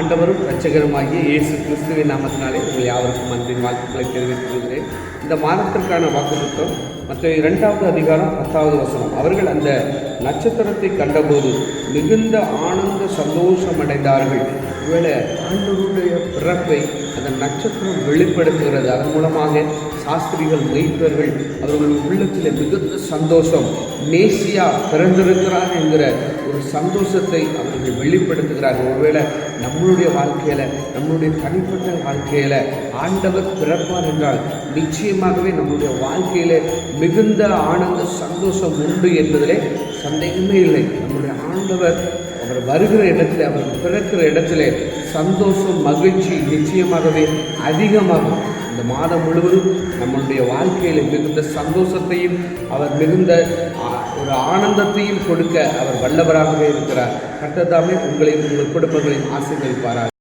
ஆண்டவரும் இரட்சகருமாகிய இயேசு கிறிஸ்துவின் நாமத்தினாலே உங்கள் யாவருக்கும் அன்பின் வாழ்த்துக்களை தெரிவித்துக் கொள்கிறேன். இந்த மாதத்திற்கான வாக்குத்தத்தம் மத்திய 2வது அதிகாரம் 10வது வசனம். அவர்கள் அந்த நட்சத்திரத்தை கண்டபோது மிகுந்த ஆனந்த சந்தோஷம் அடைந்தார்கள். ஒருவேளை ஆண்டவருடைய பிறப்பை அந்த நட்சத்திரம் வெளிப்படுத்துகிறது. அதன் மூலமாக சாஸ்திரிகள், மெய்ப்பர்கள் அவர்கள் உள்ளத்தில் மிகுந்த சந்தோஷம், மேசியா பிறந்திருக்கிறார் என்கிற ஒரு சந்தோஷத்தை அவர்கள் வெளிப்படுத்துகிறார்கள். ஒருவேளை நம்மளுடைய வாழ்க்கையில், நம்மளுடைய தனிப்பட்ட வாழ்க்கையில் ஆண்டவர் பிறப்பார் என்றால் நிச்சயமாகவே நம்முடைய வாழ்க்கையில் மிகுந்த ஆனந்த சந்தோஷம் உண்டு என்பதிலே சந்தேகமே இல்லை. நம்முடைய ஆண்டவர் அவர் வருகிற இடத்துல, அவர் பிறக்கிற இடத்துல சந்தோஷம், மகிழ்ச்சி நிச்சயமாகவே அதிகமாகும். இந்த மாதம் முழுவதும் நம்மளுடைய வாழ்க்கையில் மிகுந்த சந்தோஷத்தையும் அவர் மிகுந்த ஒரு ஆனந்தத்தையும் கொடுக்க அவர் வல்லவராகவே இருக்கிறார். கர்த்தர் தாமே உங்களையும் உங்கள் குடும்பங்களையும் ஆசீர்வதிப்பாராக.